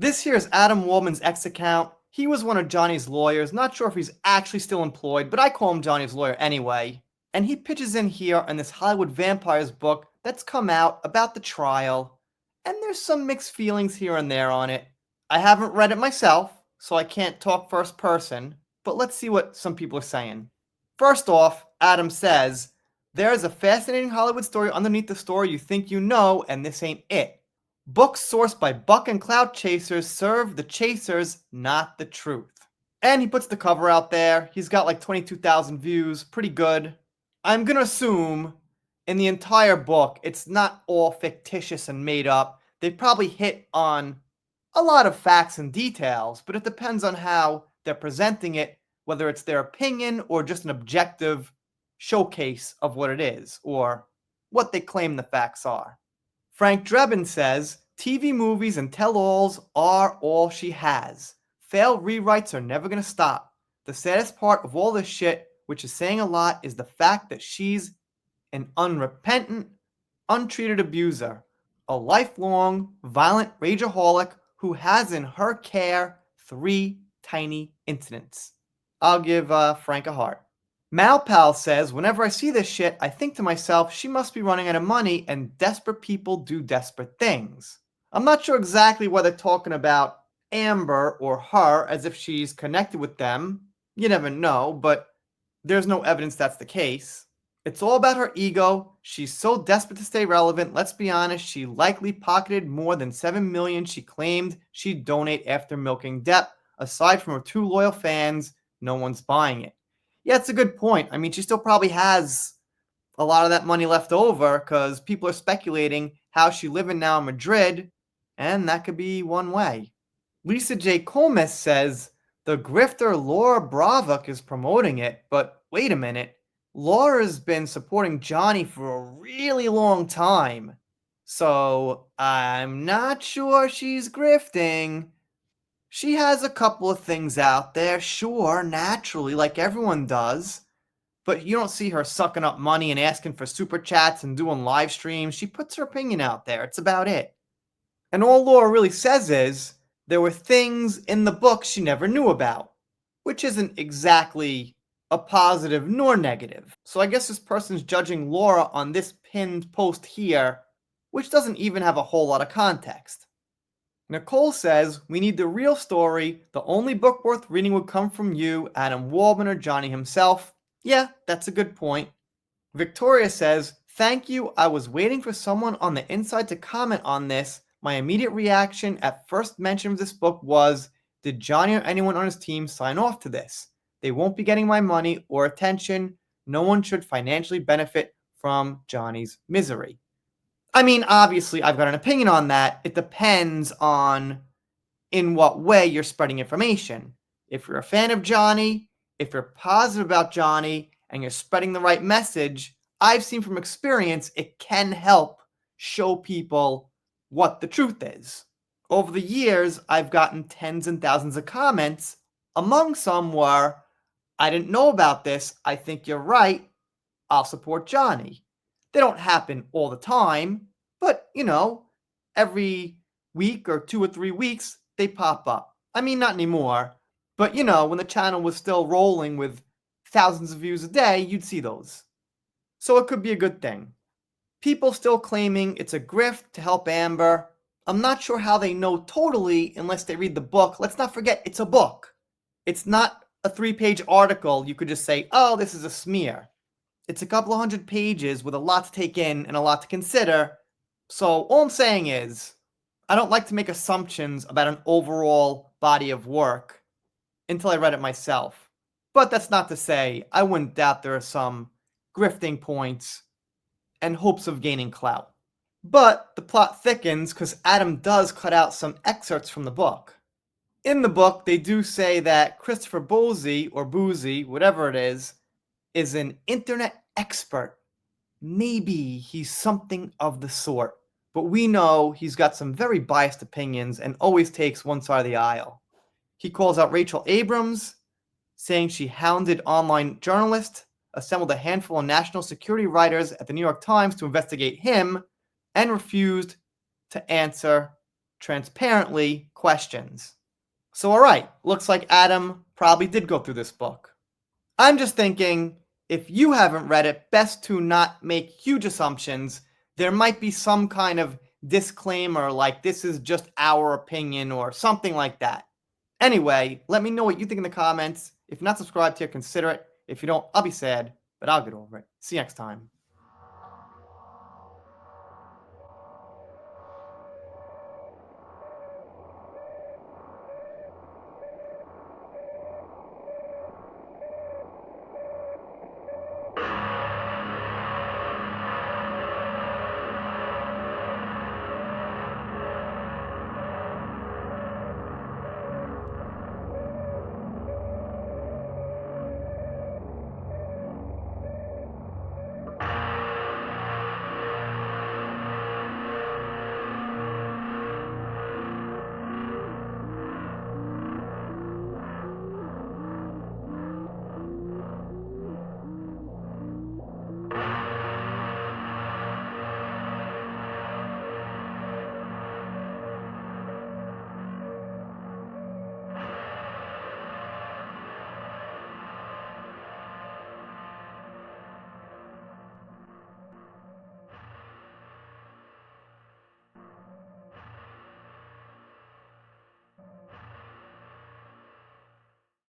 This here is Adam Waldman's X account. He was one of Johnny's lawyers. Not sure if he's actually still employed, but I call him Johnny's lawyer anyway. And he pitches in here on this Hollywood Vampires book that's come out about the trial. And there's some mixed feelings here and there on it. I haven't read it myself, so I can't talk first person, but let's see what some people are saying. First off, Adam says, there's a fascinating Hollywood story underneath the story you think you know, and this ain't it. Books sourced by Buck and Clout Chasers serve the chasers, not the truth. And he puts the cover out there. He's got like 22,000 views. Pretty good. I'm going to assume in the entire book, it's not all fictitious and made up. They probably hit on a lot of facts and details, but it depends on how they're presenting it, whether it's their opinion or just an objective showcase of what it is or what they claim the facts are. Frank Drebin says, TV movies and tell-alls are all she has. Failed rewrites are never going to stop. The saddest part of all this shit, which is saying a lot, is the fact that she's an unrepentant, untreated abuser, a lifelong, violent rageaholic who has in her care 3 tiny incidents. I'll give Frank a heart. Malpal says, whenever I see this shit, I think to myself, she must be running out of money and desperate people do desperate things. I'm not sure exactly what they're talking about Amber or her as if she's connected with them. You never know, but there's no evidence that's the case. It's all about her ego. She's so desperate to stay relevant. Let's be honest, she likely pocketed more than $7 million she claimed she'd donate after milking Depp. Aside from her 2 loyal fans, no one's buying it. Yeah, it's a good point. I mean, she still probably has a lot of that money left over because people are speculating how she's living now in Madrid, and that could be one way. Lisa J. Comas says, the grifter Laura Bravuk is promoting it, but wait a minute. Laura's been supporting Johnny for a really long time, so I'm not sure she's grifting. She has a couple of things out there, sure, naturally, like everyone does. But you don't see her sucking up money and asking for super chats and doing live streams. She puts her opinion out there. It's about it. And all Laura really says is, there were things in the book she never knew about. Which isn't exactly a positive nor negative. So I guess this person's judging Laura on this pinned post here, which doesn't even have a whole lot of context. Nicole says, we need the real story. The only book worth reading would come from you, Adam Waldman, or Johnny himself. Yeah, that's a good point. Victoria says, thank you. I was waiting for someone on the inside to comment on this. My immediate reaction at first mention of this book was, did Johnny or anyone on his team sign off to this? They won't be getting my money or attention. No one should financially benefit from Johnny's misery. I mean, obviously, I've got an opinion on that. It depends on in what way you're spreading information. If you're a fan of Johnny, if you're positive about Johnny, and you're spreading the right message, I've seen from experience it can help show people what the truth is. Over the years, I've gotten tens and thousands of comments. Among some were, I didn't know about this. I think you're right. I'll support Johnny. They don't happen all the time, but, every week or 2 or 3 weeks, they pop up. I mean, not anymore, but, when the channel was still rolling with thousands of views a day, you'd see those. So it could be a good thing. People still claiming it's a grift to help Amber. I'm not sure how they know totally unless they read the book. Let's not forget, it's a book. It's not a 3-page article you could just say, oh, this is a smear. It's a couple of 100 pages with a lot to take in and a lot to consider. So all I'm saying is, I don't like to make assumptions about an overall body of work until I read it myself. But that's not to say I wouldn't doubt there are some grifting points and hopes of gaining clout. But the plot thickens because Adam does cut out some excerpts from the book. In the book, they do say that Christopher Boozy, or Boozy, whatever it is an internet expert. Maybe he's something of the sort, but we know he's got some very biased opinions and always takes one side of the aisle. He calls out Rachel Abrams, saying she hounded online journalists, assembled a handful of national security writers at the New York Times to investigate him, and refused to answer transparently questions. So alright, looks like Adam probably did go through this book. I'm just thinking, if you haven't read it, best to not make huge assumptions. There might be some kind of disclaimer like this is just our opinion or something like that. Anyway, let me know what you think in the comments. If you're not subscribed here, consider it. If you don't, I'll be sad, but I'll get over it. See you next time.